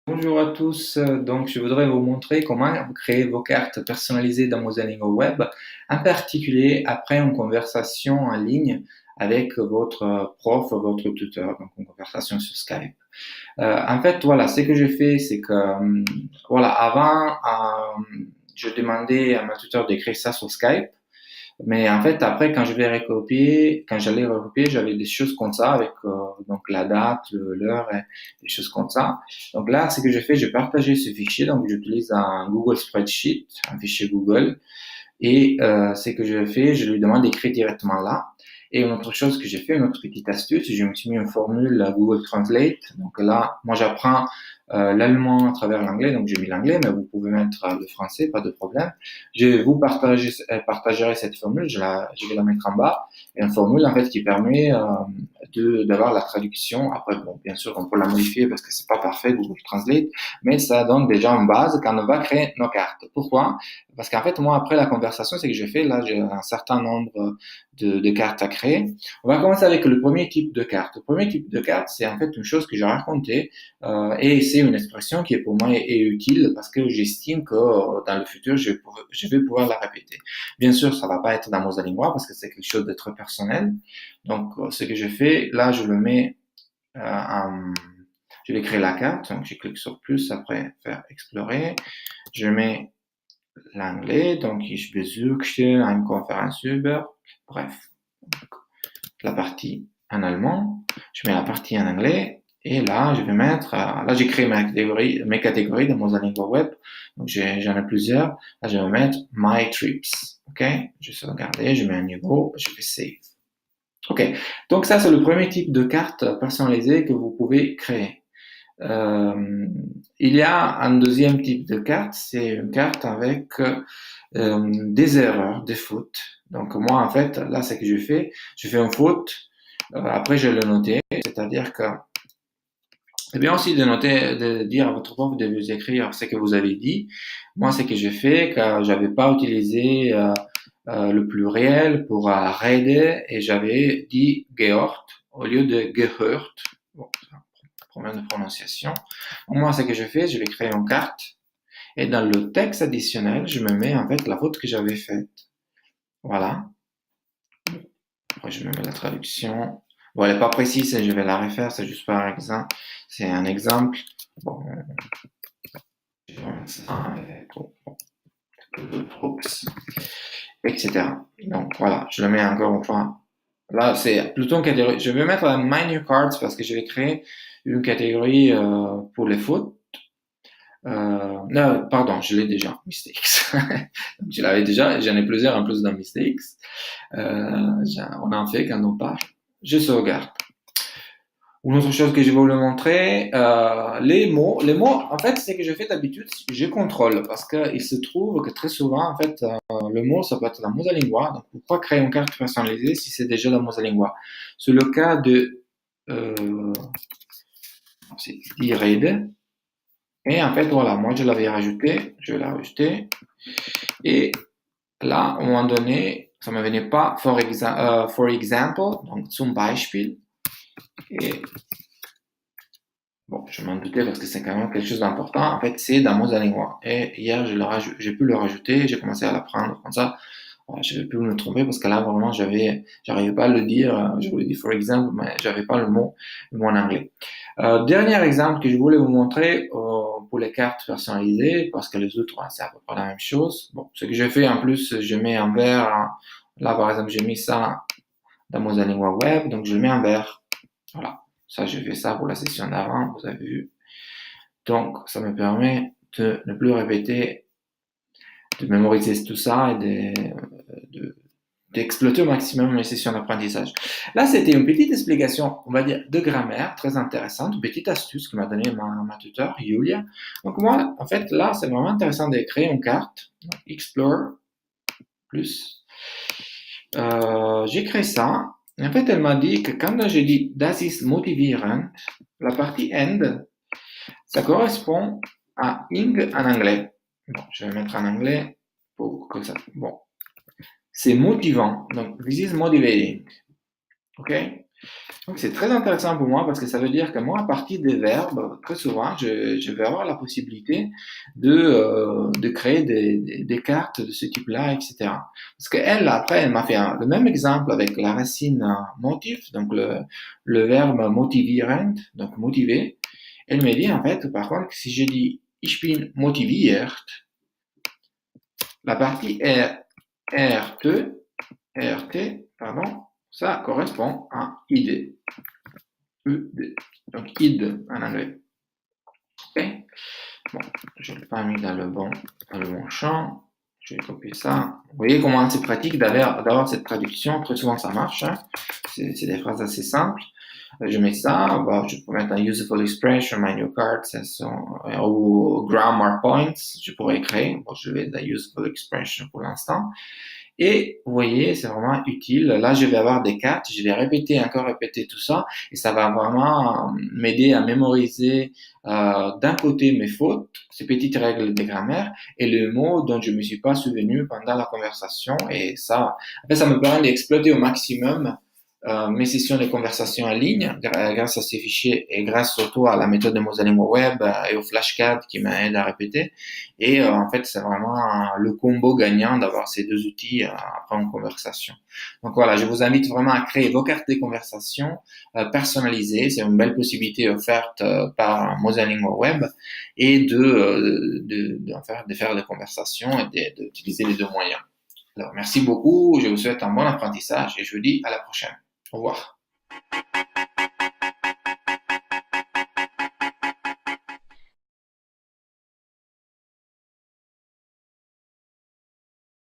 Bonjour à tous, donc je voudrais vous montrer comment créer vos cartes personnalisées dans Mozalingo Web, en particulier après une conversation en ligne avec votre prof, votre tuteur, donc une conversation sur Skype. En fait, voilà, ce que je fais, c'est que, voilà, avant, je demandais à ma tuteur d'écrire ça sur Skype. Mais en fait, après, quand j'allais recopier, j'avais des choses comme ça avec donc la date, l'heure et des choses comme ça. Donc là, ce que je fais, je partageais ce fichier. Donc j'utilise un Google Spreadsheet, un fichier Google. Et ce que je fais, je lui demande d'écrire directement là. Et une autre chose que j'ai fait, une autre petite astuce, je me suis mis une formule à Google Translate. Donc là, moi j'apprends l'allemand à travers l'anglais, donc j'ai mis l'anglais, mais vous pouvez mettre le français, pas de problème. Je vous partagerai cette formule, je vais la mettre en bas. Et une formule en fait qui permet d'avoir la traduction. Après, bon, bien sûr, on peut la modifier parce que c'est pas parfait Google Translate, mais ça donne déjà une base quand on va créer nos cartes. Pourquoi? Parce qu'en fait, moi, après la conversation, c'est que j'ai fait, là, j'ai un certain nombre de cartes à créer. On va commencer avec le premier type de carte. Le premier type de carte, c'est en fait une chose que j'ai racontée et c'est une expression qui est pour moi est utile parce que j'estime que dans le futur, je vais pouvoir la répéter. Bien sûr, ça va pas être dans Mosalingua parce que c'est quelque chose de très personnel. Donc, ce que je fais, là, je le mets en... Je vais créer la carte, donc je clique sur plus, après faire explorer. Je mets l'anglais, donc ich besuchte eine Konferenz über, bref, la partie en allemand, je mets la partie en anglais, et là, je vais mettre, là, j'ai créé mes catégories de Mozalingo Web, donc j'en ai plusieurs, là, je vais mettre My Trips, ok, je vais sauvegarder, je mets un niveau, je fais Save. Ok, donc ça, c'est le premier type de carte personnalisée que vous pouvez créer. Il y a un deuxième type de carte, c'est une carte avec des erreurs, des fautes. Donc moi, en fait, là, ce que je fais une faute, après je le noter, c'est-à-dire que c'est bien aussi de noter, de dire à votre prof de vous écrire ce que vous avez dit. Moi, ce que j'ai fait, que j'avais pas utilisé le pluriel pour rede et j'avais dit gehört au lieu de gehört. Bon, problème de prononciation. Moi, ce que je fais, je vais créer une carte et dans le texte additionnel, je me mets en fait la faute que j'avais faite. Voilà. Après, je me mets la traduction. Bon, elle n'est pas précise, je vais la refaire, c'est juste par exemple. C'est un exemple. Bon, etc. Donc voilà, je le mets encore une fois. Là, c'est plutôt une catégorie. Je vais mettre la My New Cards parce que je vais créer une catégorie pour les fautes. Non, pardon, je l'ai déjà, mistakes. Je l'avais déjà, j'en ai plusieurs en plus dans mistakes. On en fait quand on part. Je sauvegarde. Une autre chose que je vais vous montrer, les mots, en fait, ce que je fais d'habitude, je contrôle parce qu'il se trouve que très souvent, en fait, le mot, ça peut être la Mosalingua. Donc, pourquoi créer une carte personnalisée si c'est déjà la Mosalingua? C'est le cas de, c'est Irede. Et en fait, voilà, moi, je l'avais rajouté, je vais la rajouter. Et là, à un moment donné, ça ne me venait pas, for example, donc zum Beispiel. Et bon, je m'en doutais parce que c'est quand même quelque chose d'important. En fait, c'est dans Mosalingua. Et hier, j'ai pu le rajouter, j'ai commencé à l'apprendre comme ça. Je vais plus me tromper parce que là, vraiment, j'arrivais pas à le dire. Je voulais dire for example, mais j'avais pas le mot en anglais. Dernier exemple que je voulais vous montrer pour les cartes personnalisées, parce que les autres, c'est à peu près la même chose. Bon, ce que j'ai fait en plus, je mets en vert. Là, par exemple, j'ai mis ça dans Mosalingua Web, donc je le mets en vert. Voilà. Ça, j'ai fait ça pour la session d'avant, vous avez vu. Donc, ça me permet de ne plus répéter, de mémoriser tout ça et d'exploiter au maximum les sessions d'apprentissage. Là, c'était une petite explication, on va dire, de grammaire très intéressante, une petite astuce que m'a donnée ma tuteur, Julia. Donc moi, en fait, là, c'est vraiment intéressant de créer une carte, Explore, plus. J'ai créé ça. En fait, elle m'a dit que quand j'ai dit Das ist motivierend, la partie end, ça correspond à ing en anglais. Bon, je vais mettre en anglais pour que ça. Bon, c'est motivant. Donc, this is motivating. OK? Donc, c'est très intéressant pour moi parce que ça veut dire que moi, à partir des verbes, très souvent, je vais avoir la possibilité de créer des cartes de ce type-là, etc. Parce qu'elle, après, elle m'a fait le même exemple avec la racine motif, donc le verbe motivieren, donc motiver. Elle me dit, en fait, par contre, que si je dis ich bin motiviert, la partie RT, pardon, ça correspond à ID. ED. Donc id en anglais. Ok. Bon, je ne l'ai pas mis dans le bon champ. Je vais copier ça. Vous voyez comment c'est pratique d'avoir cette traduction. Très souvent, ça marche. Hein. C'est des phrases assez simples. Je mets ça. Bon, je peux mettre un useful expression, my new card, ou grammar points. Je pourrais créer. Bon, je vais de la useful expression pour l'instant. Et vous voyez, c'est vraiment utile. Là, je vais avoir des cartes, je vais répéter, encore répéter tout ça, et ça va vraiment m'aider à mémoriser d'un côté mes fautes, ces petites règles de grammaire, et le mot dont je me suis pas souvenu pendant la conversation. Et ça, en fait, ça me permet d'exploiter au maximum mes sessions de conversation en ligne grâce à ces fichiers et grâce surtout à la méthode de Mosalingo Web et au flashcard qui m'aide à répéter. Et en fait, c'est vraiment le combo gagnant d'avoir ces deux outils après une conversation. Donc voilà, je vous invite vraiment à créer vos cartes de conversation personnalisées. C'est une belle possibilité offerte par Mosalingo Web et de faire des conversations et d'utiliser les deux moyens. Alors, merci beaucoup. Je vous souhaite un bon apprentissage et je vous dis à la prochaine. Au revoir.